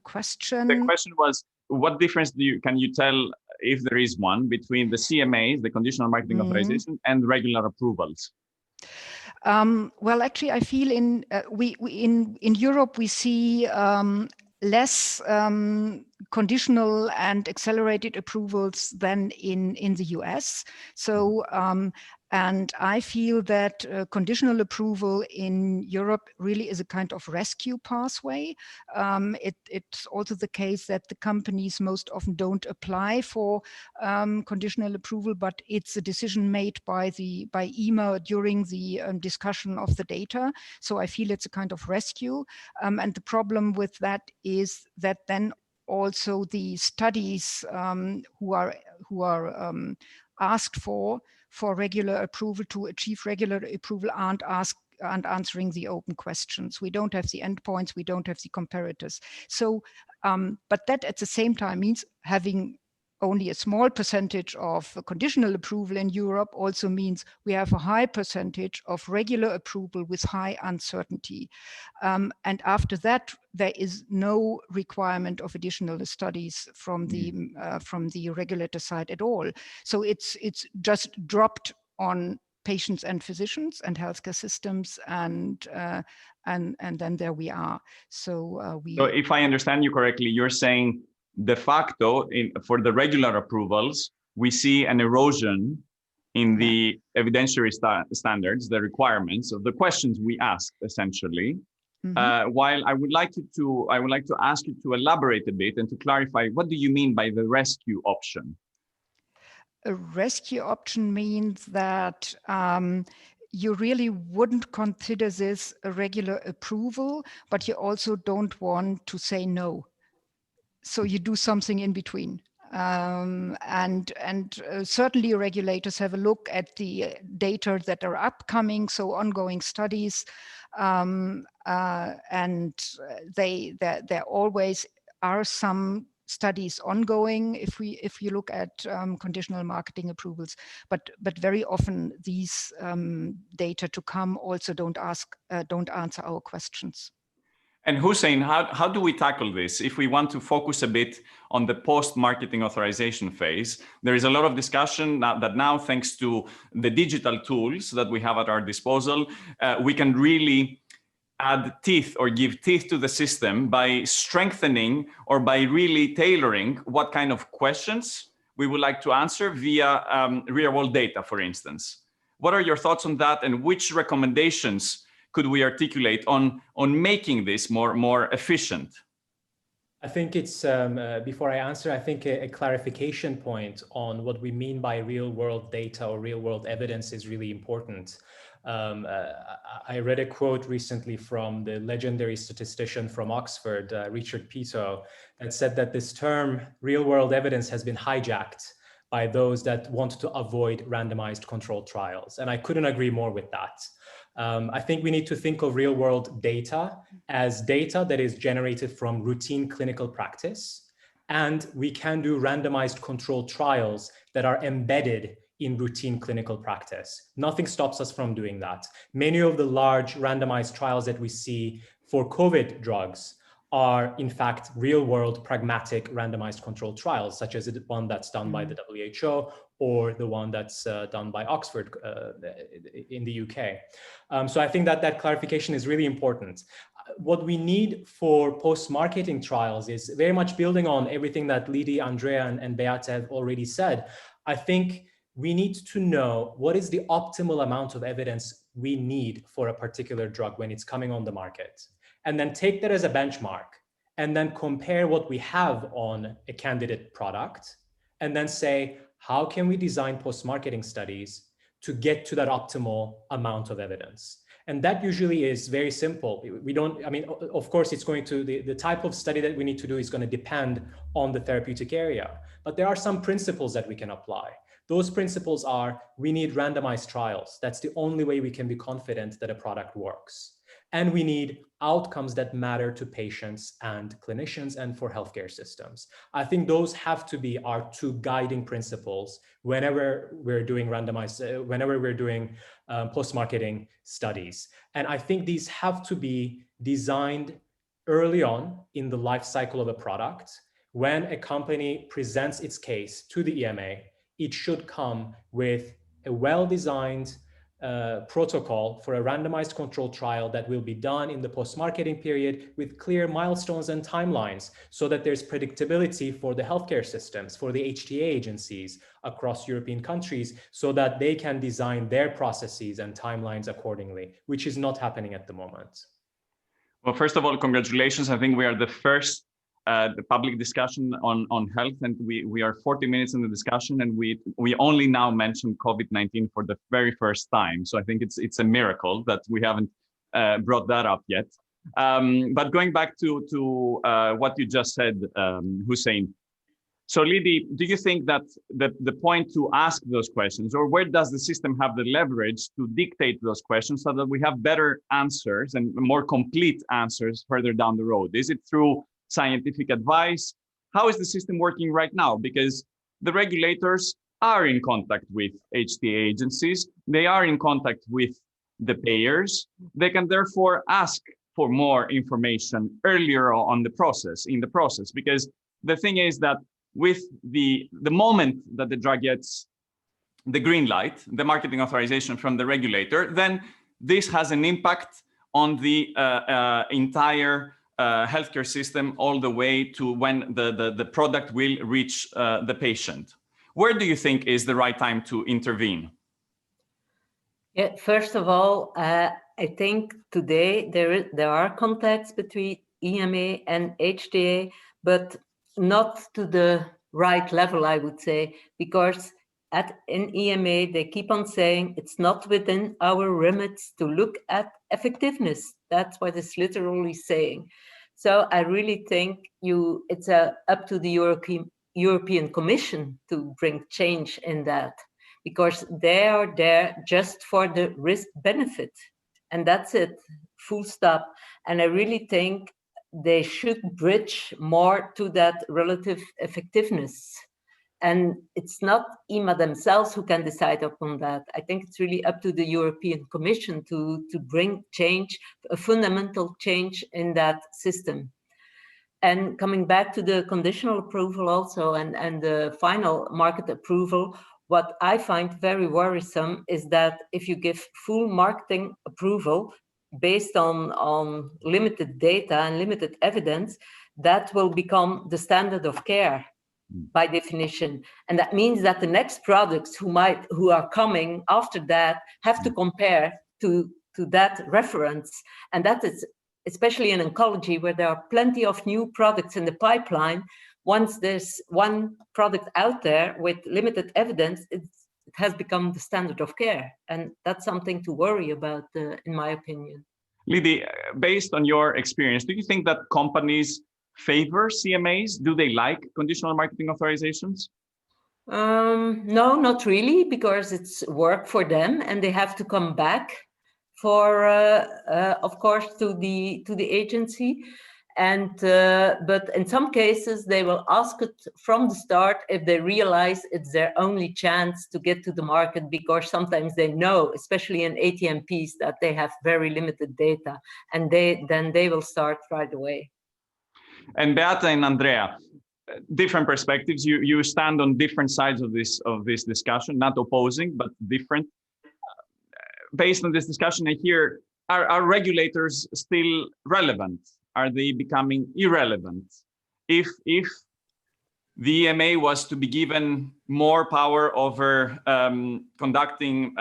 [SPEAKER 4] question.
[SPEAKER 1] The question was, what difference can you tell, if there is one, between the CMAs, the conditional marketing authorization, and regular approvals?
[SPEAKER 4] Well, actually, I feel in Europe we see less conditional and accelerated approvals than in the US. So, and I feel that conditional approval in Europe really is a kind of rescue pathway. It's also the case that the companies most often don't apply for conditional approval, but it's a decision made by EMA during the discussion of the data. So I feel it's a kind of rescue. And the problem with that is that then also the studies who are asked for regular approval to achieve regular approval aren't answering the open questions. We don't have the endpoints, we don't have the comparators. So, but that at the same time means having only a small percentage of conditional approval in Europe also means we have a high percentage of regular approval with high uncertainty. And after that, there is no requirement of additional studies from the regulator side at all. So it's just dropped on patients and physicians and healthcare systems, and then there we are. So
[SPEAKER 1] So if I understand you correctly, you're saying de facto, for the regular approvals, we see an erosion in the evidentiary standards, the requirements of the questions we ask, essentially. While I would like to ask you to elaborate a bit and to clarify, what do you mean by the rescue option?
[SPEAKER 4] A rescue option means that you really wouldn't consider this a regular approval, but you also don't want to say no. So you do something in between. And certainly regulators have a look at the data that are upcoming, so ongoing studies, and there always are some studies ongoing if you look at conditional marketing approvals, but very often these data to come also don't answer our questions.
[SPEAKER 1] And Hussein, how do we tackle this? If we want to focus a bit on the post-marketing authorization phase, there is a lot of discussion that now, thanks to the digital tools that we have at our disposal, we can really add teeth or give teeth to the system by strengthening or by really tailoring what kind of questions we would like to answer via real-world data, for instance. What are your thoughts on that, and which recommendations could we articulate on making this more efficient?
[SPEAKER 3] I think it's, before I answer, I think a clarification point on what we mean by real world data or real world evidence is really important. I read a quote recently from the legendary statistician from Oxford, Richard Peto, that said that this term real world evidence has been hijacked by those that want to avoid randomized controlled trials. And I couldn't agree more with that. I think we need to think of real world data as data that is generated from routine clinical practice. And we can do randomized controlled trials that are embedded in routine clinical practice. Nothing stops us from doing that. Many of the large randomized trials that we see for COVID drugs are in fact real-world pragmatic randomized controlled trials, such as the one that's done by the WHO or the one that's done by Oxford in the UK. So I think that clarification is really important. What we need for post-marketing trials is very much building on everything that Lidi, Andrea, and Beate have already said. I think we need to know what is the optimal amount of evidence we need for a particular drug when it's coming on the market, and then take that as a benchmark and then compare what we have on a candidate product and then say, how can we design post-marketing studies to get to that optimal amount of evidence? And that usually is very simple. We don't, I mean, of course, it's going to, the type of study that we need to do is going to depend on the therapeutic area, but there are some principles that we can apply. Those principles are, we need randomized trials. That's the only way we can be confident that a product works. And we need outcomes that matter to patients and clinicians and for healthcare systems. I think those have to be our two guiding principles whenever we're doing post-marketing studies. And I think these have to be designed early on in the life cycle of a product. When a company presents its case to the EMA, it should come with a well-designed protocol for a randomized controlled trial that will be done in the post-marketing period with clear milestones and timelines so that there's predictability for the healthcare systems, for the HTA agencies across European countries, so that they can design their processes and timelines accordingly, which is not happening at the moment.
[SPEAKER 1] Well, first of all, congratulations. I think we are the first the public discussion on health, and we are 40 minutes in the discussion, and we only now mentioned COVID-19 for the very first time. So I think it's a miracle that we haven't brought that up yet. But going back to what you just said, Hussein. So Lidi, do you think that the point to ask those questions, or where does the system have the leverage to dictate those questions so that we have better answers and more complete answers further down the road? Is it through scientific advice? How is the system working right now? Because the regulators are in contact with HTA agencies. They are in contact with the payers. They can therefore ask for more information earlier on in the process. Because the thing is that with the moment that the drug gets the green light, the marketing authorization from the regulator, then this has an impact on the entire healthcare system all the way to when the product will reach the patient. Where do you think is the right time to intervene?
[SPEAKER 5] Yeah, first of all, I think today there are contacts between EMA and HTA, but not to the right level, I would say, because in EMA, they keep on saying it's not within our remits to look at effectiveness. That's what it's literally saying. So I really think it's up to the European Commission to bring change in that, because they are there just for the risk benefit. And that's it, full stop. And I really think they should bridge more to that relative effectiveness. And it's not EMA themselves who can decide upon that. I think it's really up to the European Commission to bring change, a fundamental change in that system. And coming back to the conditional approval also and the final market approval, what I find very worrisome is that if you give full marketing approval based on limited data and limited evidence, that will become the standard of care by definition. And that means that the next products who are coming after that have to compare to that reference. And that is, especially in oncology, where there are plenty of new products in the pipeline. Once there's one product out there with limited evidence, it has become the standard of care. And that's something to worry about, in my opinion.
[SPEAKER 1] Lydie, based on your experience, do you think that companies favor CMAs? Do they like conditional marketing authorizations?
[SPEAKER 5] No, not really, because it's work for them and they have to come back for, of course, to the agency. And but in some cases, they will ask it from the start if they realize it's their only chance to get to the market, because sometimes they know, especially in ATMPs, that they have very limited data, and then they will start right away.
[SPEAKER 1] And Beata and Andrea, different perspectives. You stand on different sides of this discussion, not opposing, but different. Based on this discussion, I hear, are regulators still relevant? Are they becoming irrelevant? If the EMA was to be given more power over conducting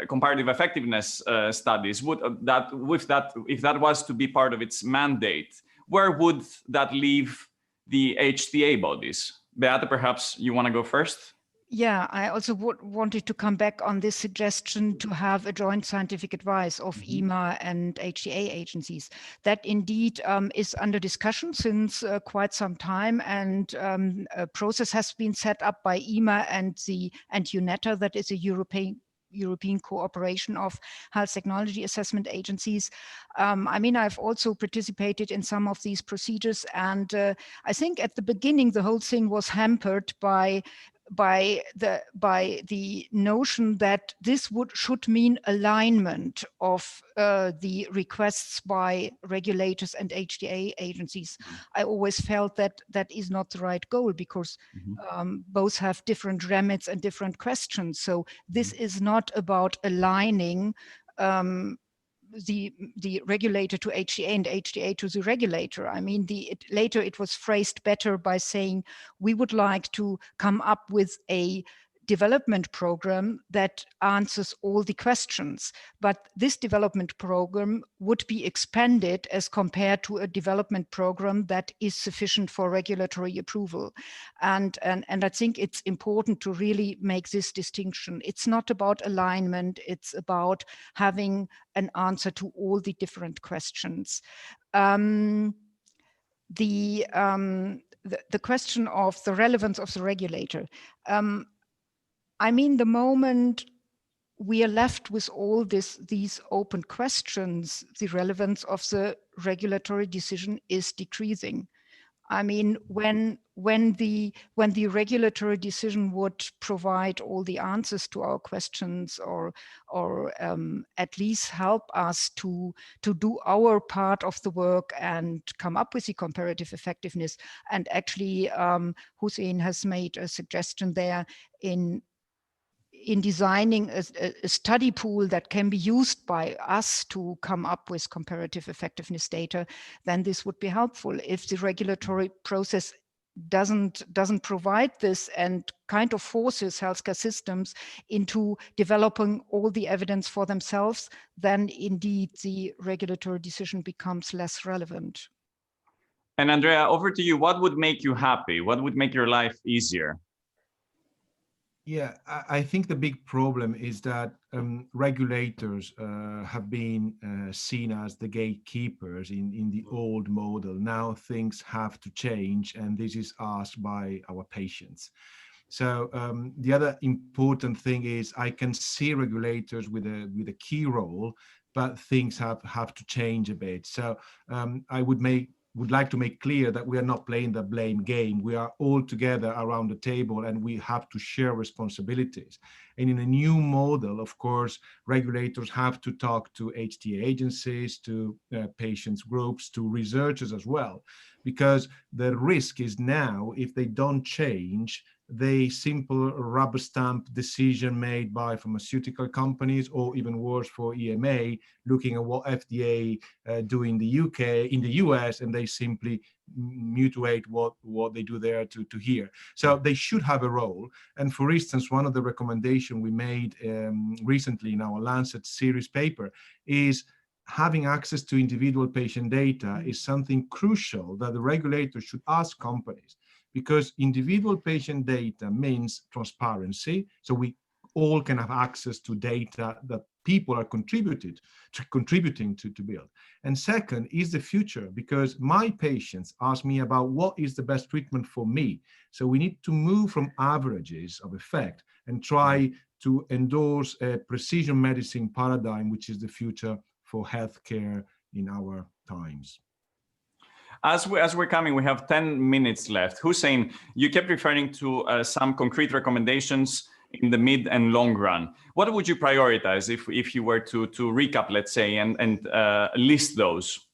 [SPEAKER 1] comparative effectiveness studies, if that was to be part of its mandate, where would that leave the HTA bodies? Beata, perhaps you want to go first?
[SPEAKER 4] Yeah, I also wanted to come back on this suggestion to have a joint scientific advice of EMA and HTA agencies. That indeed is under discussion since quite some time, and a process has been set up by EMA and UNETA, that is a European cooperation of health technology assessment agencies. I mean, I've also participated in some of these procedures, and I think at the beginning the whole thing was hampered by the notion that this should mean alignment of the requests by regulators and HTA agencies. I always felt that that is not the right goal, because both have different remits and different questions. So this is not about aligning the regulator to HTA and HTA to the regulator. I mean, later it was phrased better by saying we would like to come up with a development program that answers all the questions. But this development program would be expanded as compared to a development program that is sufficient for regulatory approval. And I think it's important to really make this distinction. It's not about alignment, it's about having an answer to all the different questions. The question of the relevance of the regulator. I mean, the moment we are left with all these open questions, the relevance of the regulatory decision is decreasing. I mean, when the regulatory decision would provide all the answers to our questions, or at least help us to do our part of the work and come up with the comparative effectiveness. And actually, Hussein has made a suggestion there in designing a study pool that can be used by us to come up with comparative effectiveness data, then this would be helpful. If the regulatory process doesn't provide this and kind of forces healthcare systems into developing all the evidence for themselves, then indeed the regulatory decision becomes less relevant.
[SPEAKER 1] And Andrea, over to you. What would make you happy? What would make your life easier?
[SPEAKER 2] Yeah, I think the big problem is that regulators have been seen as the gatekeepers in the old model. Now things have to change, and this is asked by our patients. So the other important thing is I can see regulators with a key role, but things have to change a bit. So I would would like to make clear that we are not playing the blame game. We are all together around the table, and we have to share responsibilities. And in a new model, of course, regulators have to talk to HTA agencies, to patients groups, to researchers as well, because the risk is now, if they don't change, the simple rubber stamp decision made by pharmaceutical companies, or even worse for EMA, looking at what FDA do in the UK, in the US, and they simply mutate what they do there to here. So they should have a role. And for instance, one of the recommendations we made recently in our Lancet series paper is having access to individual patient data is something crucial that the regulator should ask companies, because individual patient data means transparency. So we all can have access to data that people are contributing to build. And second is the future, because my patients ask me about what is the best treatment for me. So we need to move from averages of effect and try to endorse a precision medicine paradigm, which is the future for healthcare in our times.
[SPEAKER 1] As we're coming, we have 10 minutes left. Hussein, you kept referring to some concrete recommendations in the mid and long run. What would you prioritize if you were to recap, let's say, and list those?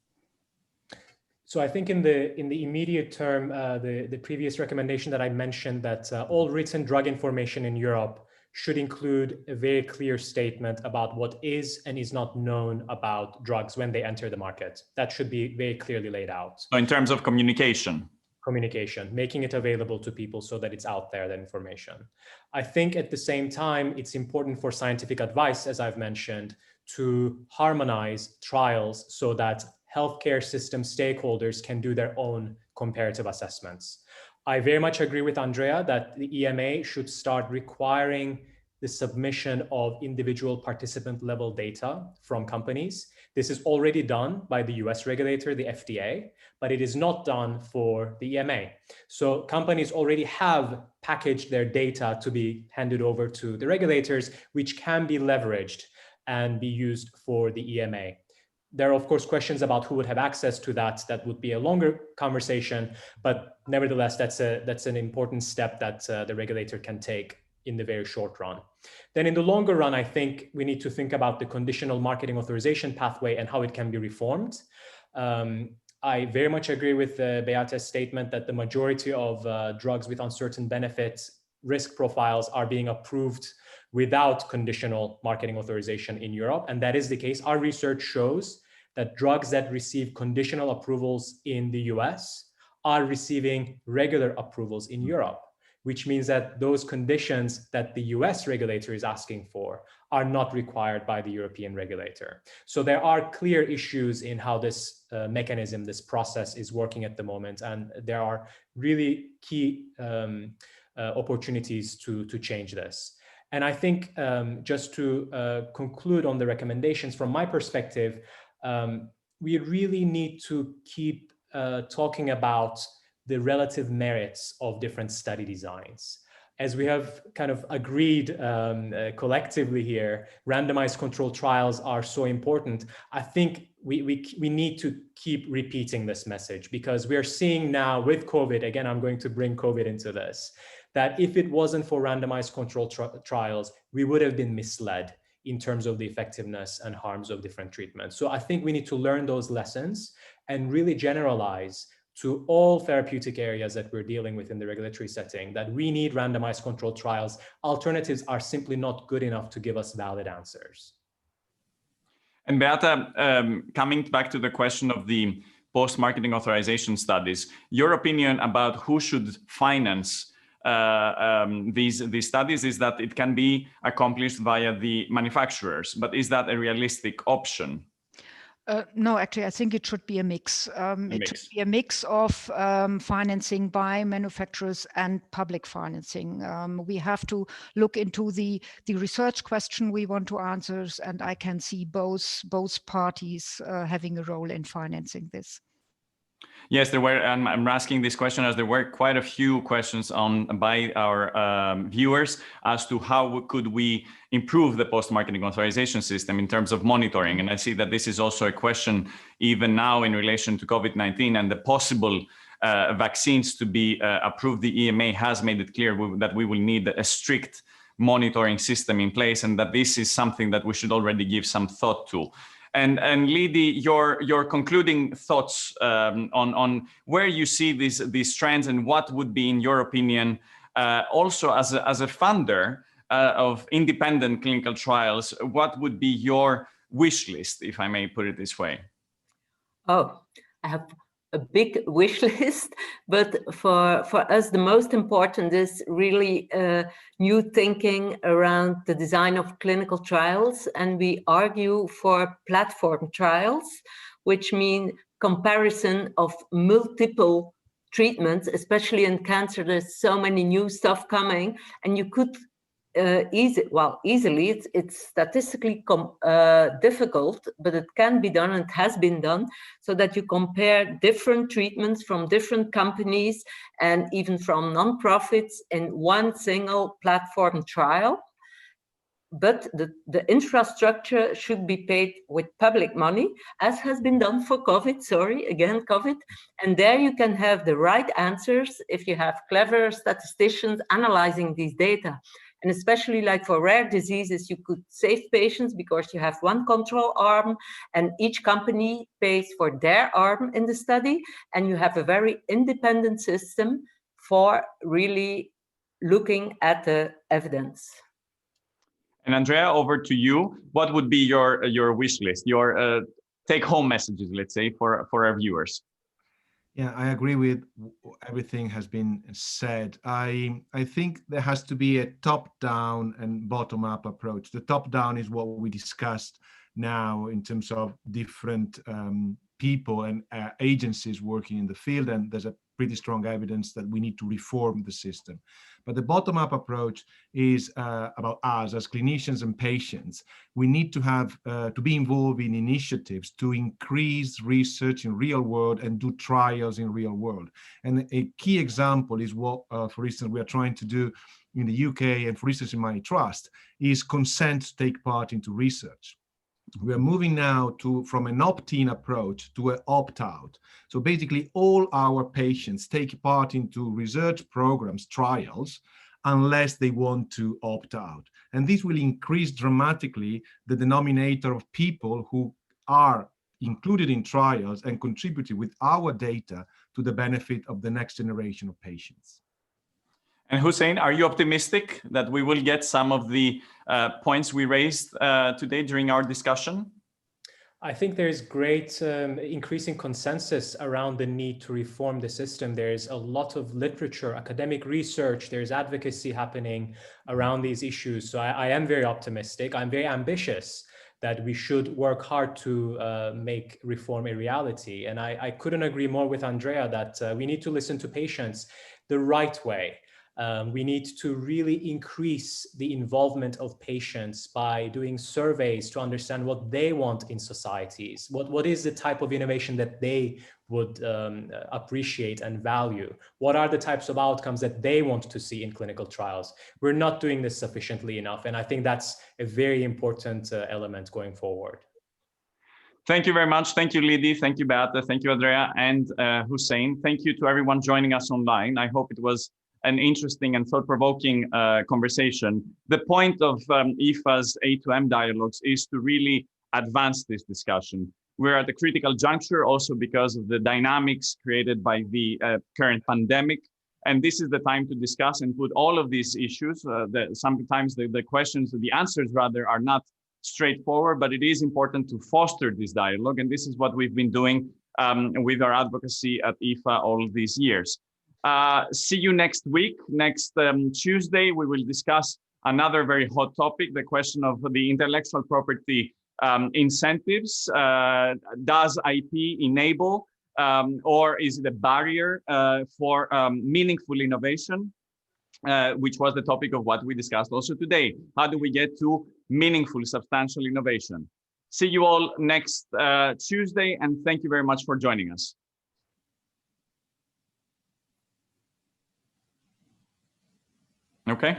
[SPEAKER 3] So I think in the immediate term, the previous recommendation that I mentioned, that all written drug information in Europe should include a very clear statement about what is and is not known about drugs when they enter the market. That should be very clearly laid out.
[SPEAKER 1] So in terms of communication?
[SPEAKER 3] Communication, making it available to people so that it's out there, that information. I think at the same time, it's important for scientific advice, as I've mentioned, to harmonize trials so that healthcare system stakeholders can do their own comparative assessments. I very much agree with Andrea that the EMA should start requiring the submission of individual participant level data from companies. This is already done by the US regulator, the FDA, but it is not done for the EMA. So companies already have packaged their data to be handed over to the regulators, which can be leveraged and be used for the EMA. There are, of course, questions about who would have access to that. That would be a longer conversation, but nevertheless, that's an important step that the regulator can take in the very short run. Then in the longer run, I think we need to think about the conditional marketing authorization pathway and how it can be reformed. I very much agree with Beate's statement that the majority of drugs with uncertain benefits risk profiles are being approved without conditional marketing authorization in Europe. And that is the case. Our research shows that drugs that receive conditional approvals in the US are receiving regular approvals in Europe, which means that those conditions that the US regulator is asking for are not required by the European regulator. So there are clear issues in how this mechanism, this process is working at the moment. And there are really key opportunities to change this. And I think just to conclude on the recommendations from my perspective, we really need to keep talking about the relative merits of different study designs. As we have kind of agreed collectively here, randomized controlled trials are so important. I think we need to keep repeating this message, because we are seeing now with COVID, again, I'm going to bring COVID into this, that if it wasn't for randomized controlled trials, we would have been misled in terms of the effectiveness and harms of different treatments. So I think we need to learn those lessons and really generalize to all therapeutic areas that we're dealing with in the regulatory setting, that we need randomized controlled trials. Alternatives are simply not good enough to give us valid answers.
[SPEAKER 1] And Beata, coming back to the question of the post-marketing authorization studies, your opinion about who should finance these studies is that it can be accomplished via the manufacturers, but is that a realistic option?
[SPEAKER 4] No, actually, I think it should be a mix. It should be a mix of financing by manufacturers and public financing. We have to look into the research question we want to answer, and I can see both parties having a role in financing this.
[SPEAKER 1] Yes, there were. I'm asking this question as there were quite a few questions by our viewers as to how could we improve the post-marketing authorization system in terms of monitoring. And I see that this is also a question even now in relation to COVID-19 and the possible vaccines to be approved. The EMA has made it clear that we will need a strict monitoring system in place, and that this is something that we should already give some thought to. And Lidi, your concluding thoughts on where you see these trends and what would be, in your opinion, also as a funder of independent clinical trials, what would be your wish list, if I may put it this way?
[SPEAKER 5] Oh, I have a big wish list, but for us, the most important is really new thinking around the design of clinical trials. And we argue for platform trials, which mean comparison of multiple treatments, especially in cancer. There's so many new stuff coming, and you could easily, it's statistically difficult, but it can be done, and it has been done, so that you compare different treatments from different companies and even from non-profits in one single platform trial. But the infrastructure should be paid with public money, as has been done for COVID, COVID. And there you can have the right answers if you have clever statisticians analyzing these data. And especially like for rare diseases, you could save patients because you have one control arm and each company pays for their arm in the study. And you have a very independent system for really looking at the evidence.
[SPEAKER 1] And Andrea, over to you. What would be your wish list, your take-home messages, let's say, for our viewers?
[SPEAKER 2] Yeah, I agree with everything has been said. I think there has to be a top-down and bottom-up approach. The top-down is what we discussed now in terms of different people and agencies working in the field, and there's a pretty strong evidence that we need to reform the system. But the bottom-up approach is about us as clinicians and patients. We need to have to be involved in initiatives to increase research in real world and do trials in real world. And a key example is what, for instance, we are trying to do in the UK and, for instance, in my trust, is consent to take part into research. We are moving now from an opt-in approach to an opt-out. So basically all our patients take part into research programs, trials, unless they want to opt out. And this will increase dramatically the denominator of people who are included in trials and contributed with our data to the benefit of the next generation of patients.
[SPEAKER 1] And Hussein, are you optimistic that we will get some of the points we raised today during our discussion?
[SPEAKER 3] I think there's great increasing consensus around the need to reform the system. There's a lot of literature, academic research, there's advocacy happening around these issues. So I am very optimistic. I'm very ambitious that we should work hard to make reform a reality. And I couldn't agree more with Andrea that we need to listen to patients the right way. We need to really increase the involvement of patients by doing surveys to understand what they want in societies. What is the type of innovation that they would appreciate and value? What are the types of outcomes that they want to see in clinical trials? We're not doing this sufficiently enough. And I think that's a very important element going forward.
[SPEAKER 1] Thank you very much. Thank you, Lidi. Thank you, Beata. Thank you, Andrea and Hussein. Thank you to everyone joining us online. I hope it was an interesting and thought-provoking conversation. The point of EPHA's A2M dialogues is to really advance this discussion. We're at a critical juncture also because of the dynamics created by the current pandemic. And this is the time to discuss and put all of these issues. Sometimes the questions, the answers rather, are not straightforward, but it is important to foster this dialogue. And this is what we've been doing with our advocacy at EPHA all these years. See you next week. Next Tuesday, we will discuss another very hot topic, the question of the intellectual property incentives. Does IP enable or is it a barrier for meaningful innovation, which was the topic of what we discussed also today. How do we get to meaningful, substantial innovation? See you all next Tuesday, and thank you very much for joining us. Okay.